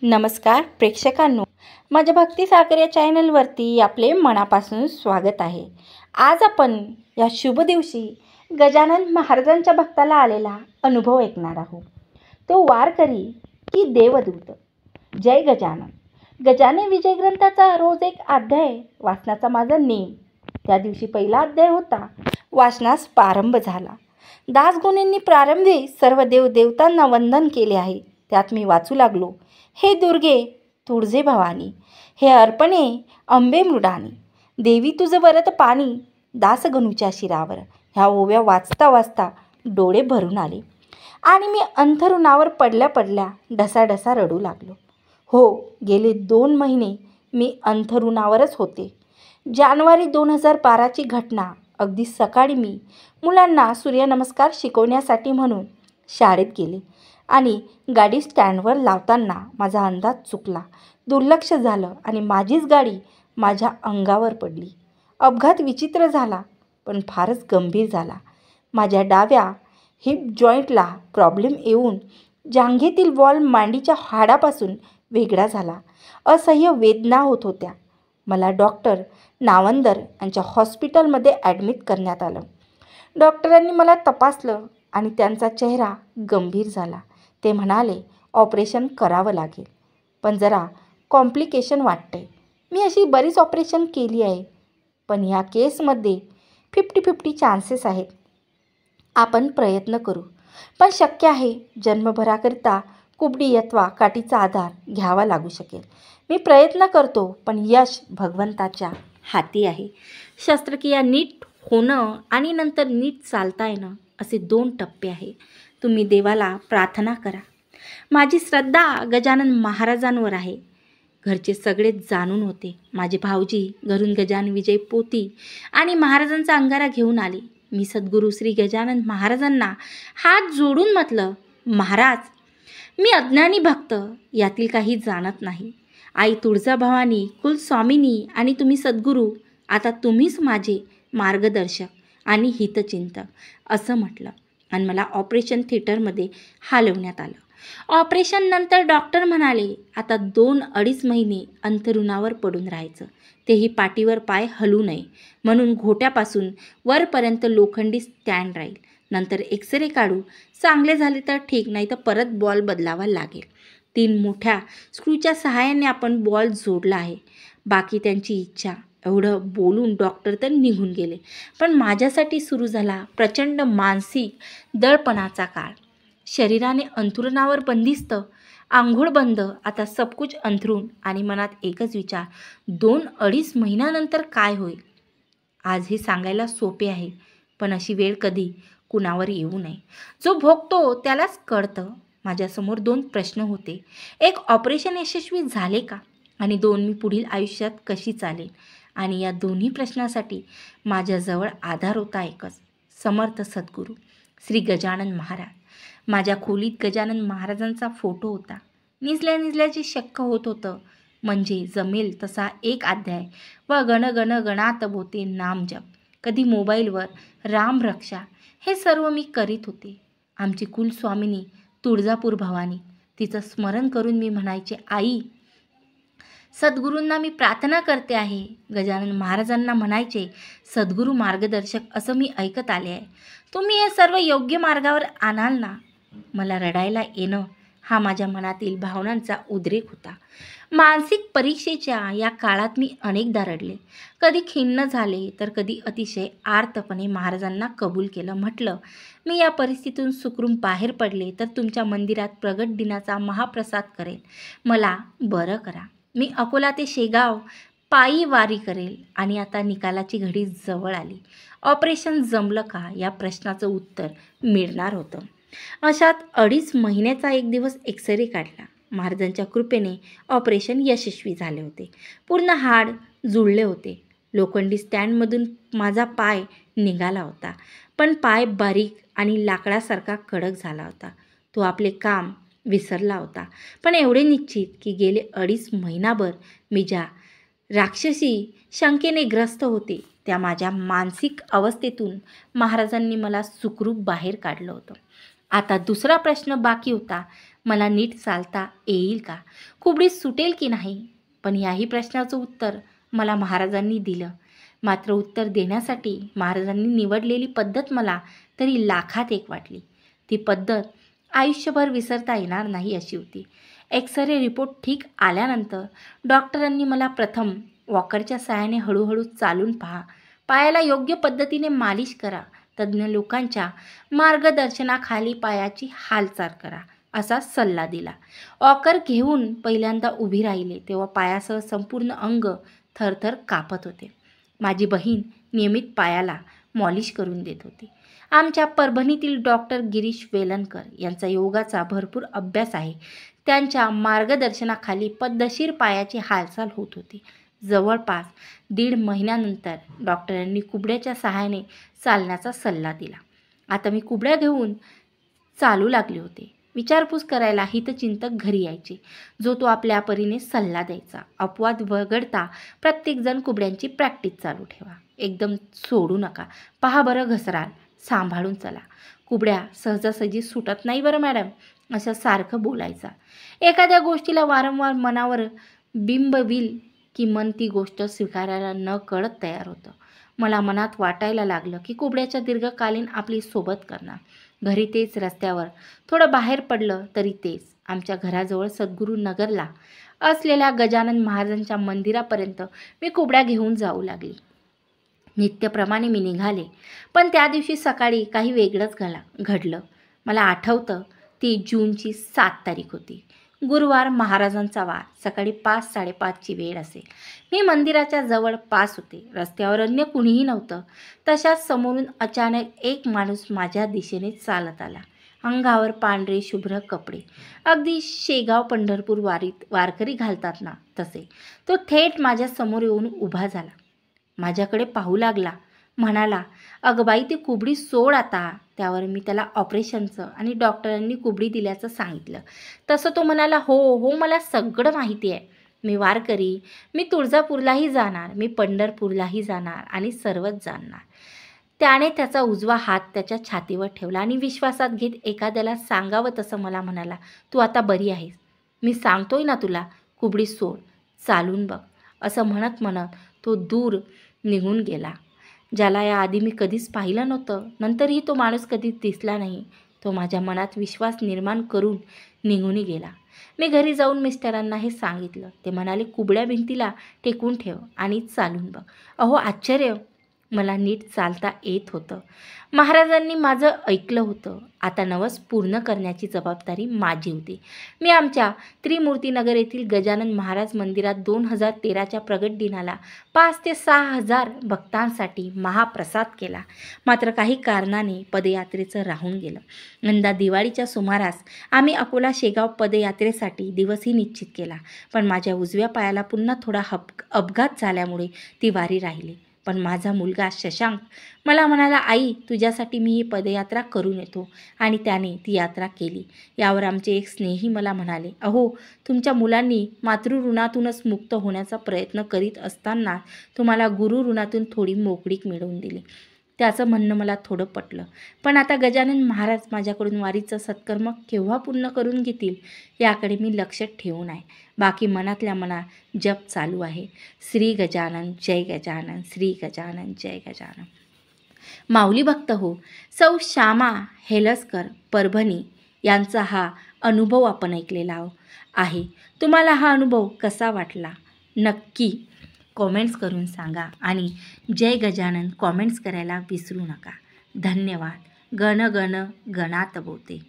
नमस्कार प्रेक्षकांनो, माझ्या भक्ती सागर या चॅनलवरती आपले मनापासून स्वागत आहे। आज आपण या शुभ दिवशी गजानन महाराजांच्या भक्ताला आलेला अनुभव ऐकणार आहोत। तो वारकरी की देवदूत। जय गजानन। गजानन विजय ग्रंथाचा रोज एक अध्याय वाचण्याचा माझा नेम। त्या दिवशी पहिला अध्याय होता, वाचनास प्रारंभ झाला। दासगुणींनी प्रारंभी सर्व देवदेवतांना वंदन केले आहे। त्यात मी वाचू लागलो, हे दुर्गे तुळजे भवानी, हे अर्पणे अंबे मृडानी, देवी तुझं वरत पाणी दासगणूच्या शिरावर। ह्या ओव्या वाचता वाचता डोळे भरून आले आणि मी अंथरुणावर पडल्या पडल्या ढसाढसा रडू लागलो। हो, गेले 2 महिने मी अंथरुणावरच होते। जानेवारी 2012ची घटना। अगदी सकाळी मी मुलांना सूर्यनमस्कार शिकवण्यासाठी म्हणून शाळेत गेले आणि गाडी स्टँडवर लावताना माझा अंदाज चुकला, दुर्लक्ष झालं आणि माझीच गाडी माझ्या अंगावर पडली। अपघात विचित्र झाला, पण फारच गंभीर झाला। माझ्या डाव्या हिप जॉईंटला प्रॉब्लेम येऊन जांघेतील वॉल मांडीच्या हाडापासून वेगळा झाला। असह्य वेदना होत होत्या। मला डॉक्टर नावंदर यांच्या हॉस्पिटलमध्ये ॲडमिट करण्यात आलं। डॉक्टरांनी मला तपासलं आणि त्यांचा चेहरा गंभीर झाला। ते म्हणाले, ऑपरेशन करावं लागेल, पण जरा कॉम्प्लिकेशन वाटते। मी अशी बरीच ऑपरेशन केली आहे, पण ह्या केसमध्ये 50-50 चान्सेस आहेत। आपण प्रयत्न करू, पण शक्य आहे जन्मभराकरिता कुबडी अथवा काठीचा आधार घ्यावा लागू शकेल। मी प्रयत्न करतो, पण यश भगवंताच्या हाती आहे। शस्त्रक्रिया नीट होणं आणि नंतर नीट चालता येणं असे 2 टप्पे आहे। तुम्ही देवाला प्रार्थना करा। माझी श्रद्धा गजानन महाराजांवर आहे। घरचे सगळेच जाणून होते। माझे भाऊजी घरून गजानन विजय पोथी आणि महाराजांचा अंगारा घेऊन आले। मी सद्गुरू श्री गजानन महाराजांना हात जोडून म्हटलं, महाराज, मी अज्ञानी भक्त, यातील काही जाणत नाही। आई तुळजाभवानी, कुलस्वामिनी आणि तुम्ही सद्गुरू, आता तुम्हीच माझे मार्गदर्शक आणि हितचिंतक, असं म्हटलं आणि मला ऑपरेशन थिएटरमध्ये हलवण्यात आलं। ऑपरेशन नंतर डॉक्टर म्हणाले, आता 2-2.5 महिने अंथरुणावर पडून राहायचं, तेही पाठीवर पाय हलू नये म्हणून घोट्यापासून वरपर्यंत लोखंडी स्टँड राहील। नंतर एक्सरे काढू, चांगले झाले तर ठीक, नाही तर परत बॉल बदलावा लागेल। 3 मोठ्या स्क्रूच्या सहाय्याने आपण बॉल जोडला आहे। बाकी त्यांची इच्छा। एवढं बोलून डॉक्टर तर निघून गेले, पण माझ्यासाठी सुरू झाला प्रचंड मानसिक दडपणाचा काळ। शरीराने अंथरुणावर बंदिस्त, आंघोळ बंद, आता सबकुछ अंथरूण आणि मनात एकच विचार, 2-2.5 महिन्यानंतर काय होईल? आज हे सांगायला सोपे आहे, पण अशी वेळ कधी कुणावर येऊ नये। जो भोगतो त्यालाच कळतं। माझ्यासमोर 2 प्रश्न होते। एक, ऑपरेशन यशस्वी झाले का? आणि 2, मी पुढील आयुष्यात कशी चालेल? आणि या दोन्ही प्रश्नासाठी माझ्याजवळ आधार होता एकच, समर्थ सद्गुरू श्री गजानन महाराज। माझ्या खोलीत गजानन महाराजांचा फोटो होता। निजल्याची शक्य होत होतं, म्हणजे जमेल तसा एक अध्याय व गण गण गणात बोते नाम जप, कधी मोबाईलवर राम रक्षा, हे सर्व मी करीत होते। आमची कुलस्वामिनी तुळजापूर भवानी, तिचं स्मरण करून मी म्हणायचे, आई, सद्गुरूंना मी प्रार्थना करते आहे। गजानन महाराजांना म्हणायचे, सद्गुरू मार्गदर्शक, असं मी ऐकत आले आहे। तुम्ही हे सर्व योग्य मार्गावर आणाल ना? मला रडायला येणं हा माझ्या मनातील भावनांचा उद्रेक होता। मानसिक परीक्षेच्या या काळात मी अनेकदा रडले, कधी खिन्न झाले तर कधी अतिशय आर्तपणे महाराजांना कबूल केलं। म्हटलं, मी या परिस्थितीतून सुखरूप बाहेर पडले तर तुमच्या मंदिरात प्रगट दिनाचा महाप्रसाद करेल, मला बरं करा। मी अकोला ते शेगाव पायी वारी करेल। आणि आता निकालाची घडी जवळ आली। ऑपरेशन जमलं का, या प्रश्नाचं उत्तर मिळणार होतं। अशात 2.5 महिन्याचा एक दिवस एक्सरे काढला। महाराजांच्या कृपेने ऑपरेशन यशस्वी झाले होते। पूर्ण हाड जुळले होते। लोखंडी स्टँडमधून माझा पाय निघाला होता, पण पाय बारीक आणि लाकडासारखा कडक झाला होता। तो आपले काम विसरला होता, पण एवढे निश्चित की गेले 2.5 महिनाभर मी ज्या राक्षसी शंकेने ग्रस्त होते, त्या माझ्या मानसिक अवस्थेतून महाराजांनी मला सुखरूप बाहेर काढलं होतं। आता दुसरा प्रश्न बाकी होता, मला नीट चालता येईल का? कुबडी सुटेल की नाही? पण याही प्रश्नाचं उत्तर मला महाराजांनी दिलं. मात्र उत्तर देण्यासाठी महाराजांनी निवडलेली पद्धत मला तरी लाखात एक वाटली. ती पद्धत आयुष्यभर विसरता येणार नाही अशी होती. एक्सरे रिपोर्ट ठीक आल्यानंतर डॉक्टरांनी मला प्रथम वॉकरच्या साहाय्याने हळूहळू चालून पहा, पायाला योग्य पद्धतीने मालिश करा, तज्ज्ञ लोकांच्या मार्गदर्शनाखाली पायाची हालचाल करा असा सल्ला दिला. वॉकर घेऊन पहिल्यांदा उभी राहिले तेव्हा पायासह संपूर्ण अंग थरथर कापत होते. माझी बहीण नियमित पायाला मॉलिश करून देत होती. आमच्या परभणीतील डॉक्टर गिरीश वेलणकर यांचा योगाचा भरपूर अभ्यास आहे. त्यांच्या मार्गदर्शनाखाली पद्धतशीर पायाची हालचाल होत होती. जवळपास 1.5 महिन्यानंतर डॉक्टरांनी कुबड्याच्या सहाय्याने चालण्याचा सल्ला दिला. आता मी कुबड्या घेऊन चालू लागले होते. विचारपूस करायला हितचिंतक घरी यायचे, जो तो आपल्या परीने सल्ला द्यायचा. अपवाद वगळता प्रत्येकजण कुबड्यांची प्रॅक्टिस चालू ठेवा, एकदम सोडू नका, पहा बरं घसराल, सांभाळून चला, कुबड्या सहजासहजी सुटत नाही बरं मॅडम, असं सारखं बोलायचा. एखाद्या गोष्टीला वारंवार मनावर बिंबविल की मन ती गोष्ट स्वीकारायला न कळत तयार होतं. मला मनात वाटायला लागलं की कुबड्याच्या दीर्घकालीन आपली सोबत करणार. घरी तेच, रस्त्यावर थोडं बाहेर पडलं तरी तेच. आमच्या घराजवळ सद्गुरू नगरला असलेल्या गजानन महाराजांच्या मंदिरापर्यंत मी कुबड्या घेऊन जाऊ लागली. नित्यप्रमाणे मी निघाले, पण त्या दिवशी सकाळी काही वेगळंच घडलं. मला आठवतं, ती जूनची 7 तारीख होती, गुरुवार, महाराजांचा वार. सकाळी 5-5:30ची वेळ असेल. मी मंदिराच्या जवळ पास होते. रस्त्यावर अन्य कुणीही नव्हतं. तशाच समोरून अचानक एक माणूस माझ्या दिशेने चालत आला. अंगावर पांढरे शुभ्र कपडे, अगदी शेगाव पंढरपूर वारकरी घालतात ना तसे. तो थेट माझ्या समोर येऊन उभा झाला. माझ्याकडे पाहू लागला. म्हणाला, अगं बाई, ती कुबडी सोड आता. त्यावर मी त्याला ऑपरेशनचं आणि डॉक्टरांनी कुबडी दिल्याचं सांगितलं. तसं तो म्हणाला, हो, मला सगळं माहिती आहे. मी वारकरी, मी तुळजापूरलाही जाणार, मी पंढरपूरलाही जाणार आणि सर्वच जाणार. त्याने त्याचा उजवा हात त्याच्या छातीवर ठेवला आणि विश्वासात घेत एखाद्याला सांगावं तसं मला म्हणाला, तू आता बरी आहेस. मी सांगतोय ना तुला, कुबडी सोड, चालून बघ, असं म्हणत तो दूर निघून गेला. ज्याला याआधी मी कधीच पाहिलं नव्हतं. नंतरही तो माणूस कधीच दिसला नाही. तो माझ्या मनात विश्वास निर्माण करून निघून गेला. मी घरी जाऊन मिस्टरांना हे सांगितलं. ते म्हणाले, कुबड्या भिंतीला टेकून ठेव आणि चालून बघ. अहो आश्चर्य, मला नीट चालता येत होतं. महाराजांनी माझं ऐकलं होतं. आता नवस पूर्ण करण्याची जबाबदारी माझी होती. मी आमच्या त्रिमूर्तीनगर येथील गजानन महाराज मंदिरात 2013च्या प्रगट दिनाला 5,000 ते 6,000 भक्तांसाठी महाप्रसाद केला. मात्र काही कारणाने पदयात्रेचं राहून गेलं. यंदा दिवाळीच्या सुमारास आम्ही अकोला शेगाव पदयात्रेसाठी दिवसही निश्चित केला. पण माझ्या उजव्या पायाला पुन्हा थोडा अपघात झाल्यामुळे ती वारी राहिली. पण माझा मुलगा शशांक मला म्हणाला, आई, तुझ्यासाठी मी ही पदयात्रा करून येतो. आणि त्याने ती यात्रा केली. यावर आमचे एक स्नेही मला म्हणाले, अहो, तुमच्या मुलांनी मातृऋणातूनच मुक्त होण्याचा प्रयत्न करीत असताना तुम्हाला गुरुऋणातून थोडी मोकळीक मिळवून दिली. त्याचं म्हणणं मला थोडं पटलं. पण आता गजानन महाराज माझ्याकडून वारीचं सत्कर्म केव्हा पूर्ण करून घेतील याकडे मी लक्ष ठेवून आहे. बाकी मनातल्या मनात जप चालू आहे. श्री गजानन जय गजानन, श्री गजानन जय गजानन. माऊली भक्त हो, सौ श्यामा हेलसकर परभणी यांचा हा अनुभव आपण ऐकलेला आहे. तुम्हाला हा अनुभव कसा वाटला नक्की कॉमेंट्स करून सांगा आणि जय गजानन कॉमेंट्स करायला विसरू नका. धन्यवाद. गण गण गणात बोते.